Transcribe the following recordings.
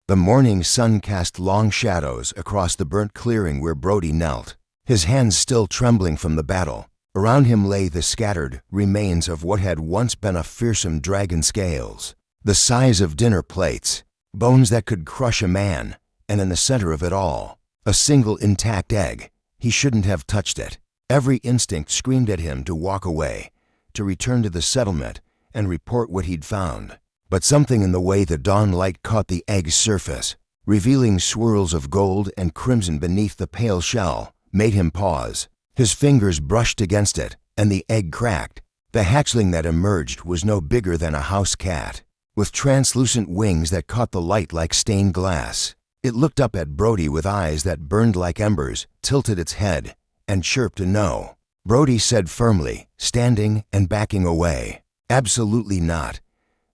The morning sun cast long shadows across the burnt clearing where Brody knelt, his hands still trembling from the battle. Around him lay the scattered remains of what had once been a fearsome dragon scales, the size of dinner plates, bones that could crush a man, and in the center of it all, a single intact egg. He shouldn't have touched it. Every instinct screamed at him to walk away, to return to the settlement and report what he'd found. But something in the way the dawn light caught the egg's surface, revealing swirls of gold and crimson beneath the pale shell, made him pause. His fingers brushed against it, and the egg cracked. The hatchling that emerged was no bigger than a house cat, with translucent wings that caught the light like stained glass. It looked up at Brody with eyes that burned like embers, tilted its head, and chirped a no. Brody said firmly, standing and backing away, "Absolutely not."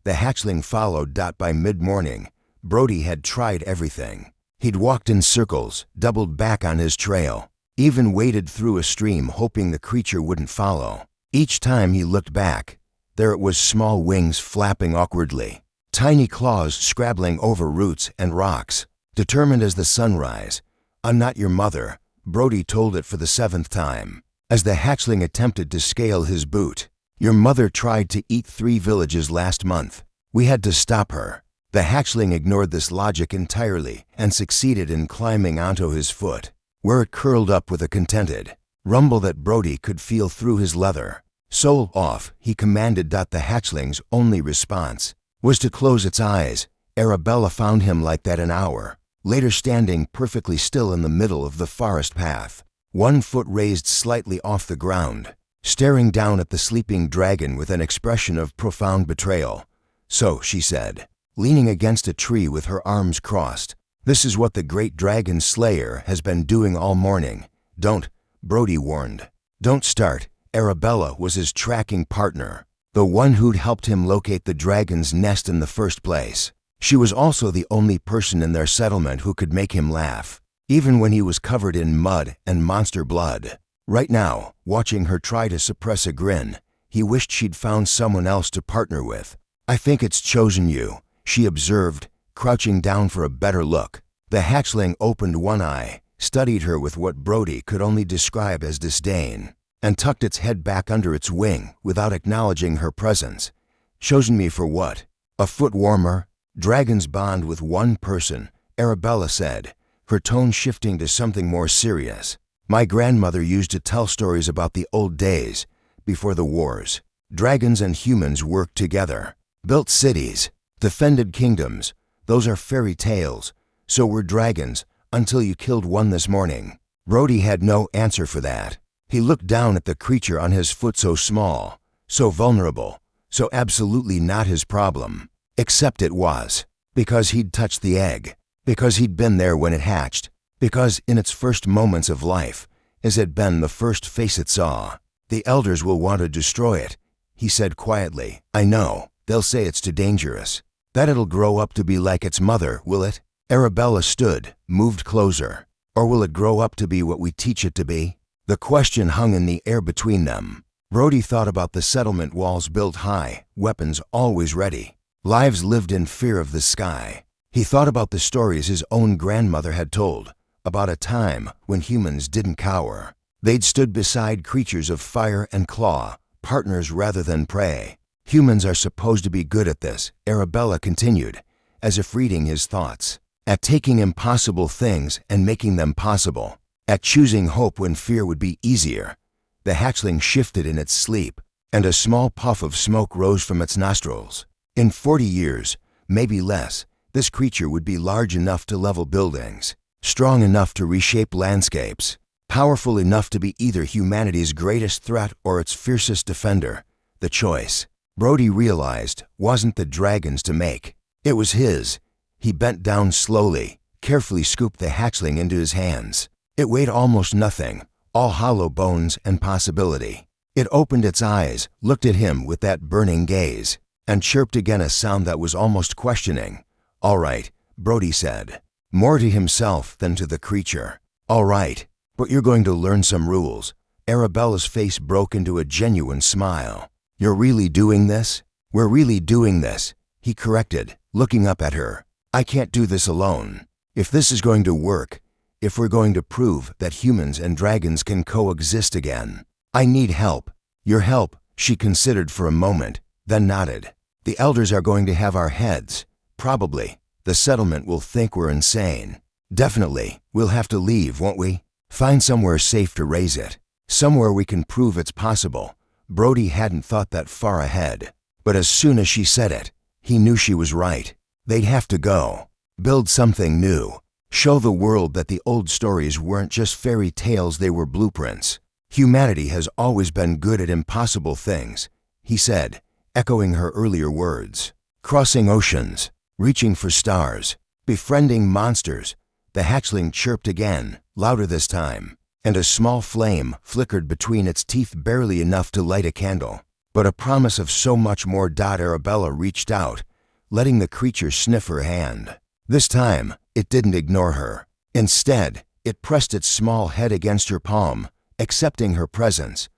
The hatchling followed. By mid-morning, Brody had tried everything. He'd walked in circles, doubled back on his trail, even waded through a stream hoping the creature wouldn't follow. Each time he looked back, there it was, small wings flapping awkwardly, tiny claws scrabbling over roots and rocks. Determined as the sunrise, "I'm not your mother," Brody told it for the 7th time, as the hatchling attempted to scale his boot. "Your mother tried to eat 3 villages last month. We had to stop her." The hatchling ignored this logic entirely and succeeded in climbing onto his foot, where it curled up with a contented rumble that Brody could feel through his leather. "Soul off," he commanded. The hatchling's only response was to close its eyes. Arabella found him like that an hour later, standing perfectly still in the middle of the forest path, one foot raised slightly off the ground, staring down at the sleeping dragon with an expression of profound betrayal. "So," she said, leaning against a tree with her arms crossed, "this is what the great dragon slayer has been doing all morning." "Don't," Brody warned. "Don't start." Arabella was his tracking partner, the one who'd helped him locate the dragon's nest in the first place. She was also the only person in their settlement who could make him laugh, even when he was covered in mud and monster blood. Right now, watching her try to suppress a grin, he wished she'd found someone else to partner with. "I think it's chosen you," she observed, crouching down for a better look. The hatchling opened one eye, studied her with what Brody could only describe as disdain, and tucked its head back under its wing without acknowledging her presence. "Chosen me for what? A foot warmer?" "Dragons bond with one person," Arabella said, her tone shifting to something more serious. "My grandmother used to tell stories about the old days, before the wars. Dragons and humans worked together, built cities, defended kingdoms. Those are fairy tales. So were dragons, until you killed one this morning." Brody had no answer for that. He looked down at the creature on his foot, so small, so vulnerable, so absolutely not his problem. Except it was, because he'd touched the egg, because he'd been there when it hatched, because in its first moments of life, as had been the first face it saw. "The elders will want to destroy it," he said quietly. "I know, they'll say it's too dangerous. That it'll grow up to be like its mother, will it?" Arabella stood, moved closer. "Or will it grow up to be what we teach it to be?" The question hung in the air between them. Brody thought about the settlement walls built high, weapons always ready. Lives lived in fear of the sky. He thought about the stories his own grandmother had told, about a time when humans didn't cower. They'd stood beside creatures of fire and claw, partners rather than prey. "Humans are supposed to be good at this," Arabella continued, as if reading his thoughts. "At taking impossible things and making them possible. At choosing hope when fear would be easier." The hatchling shifted in its sleep, and a small puff of smoke rose from its nostrils. In 40 years, maybe less, this creature would be large enough to level buildings, strong enough to reshape landscapes, powerful enough to be either humanity's greatest threat or its fiercest defender. The choice, Brody realized, wasn't the dragon's to make. It was his. He bent down slowly, carefully scooped the hatchling into his hands. It weighed almost nothing, all hollow bones and possibility. It opened its eyes, looked at him with that burning gaze, and chirped again, a sound that was almost questioning. "All right," Brody said, more to himself than to the creature. "All right, but you're going to learn some rules." Arabella's face broke into a genuine smile. "You're really doing this?" "We're really doing this," he corrected, looking up at her. I can't do this alone. If this is going to work, if we're going to prove that humans and dragons can coexist again, I need help. Your help, she considered for a moment, then nodded. The elders are going to have our heads. Probably. The settlement will think we're insane. Definitely. We'll have to leave, won't we? Find somewhere safe to raise it. Somewhere we can prove it's possible. Brody hadn't thought that far ahead. But as soon as she said it, he knew she was right. They'd have to go. Build something new. Show the world that the old stories weren't just fairy tales, they were blueprints. Humanity has always been good at impossible things, he said, echoing her earlier words. Crossing oceans, reaching for stars, befriending monsters. The hatchling chirped again, louder this time, and a small flame flickered between its teeth, barely enough to light a candle. But a promise of so much more. Arabella reached out, letting the creature sniff her hand. This time, it didn't ignore her. Instead, it pressed its small head against her palm, accepting her presence.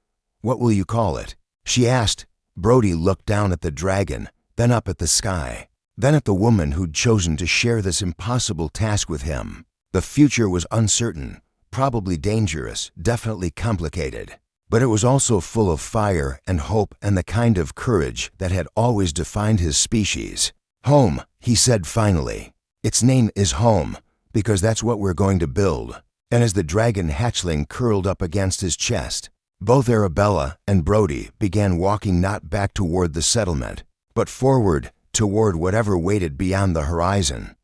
What will you call it? She asked. Brody looked down at the dragon, then up at the sky, then at the woman who'd chosen to share this impossible task with him. The future was uncertain, probably dangerous, definitely complicated. But it was also full of fire and hope and the kind of courage that had always defined his species. Home, he said finally. Its name is Home, because that's what we're going to build. And as the dragon hatchling curled up against his chest, both Arabella and Brody began walking not back toward the settlement, but forward toward whatever waited beyond the horizon.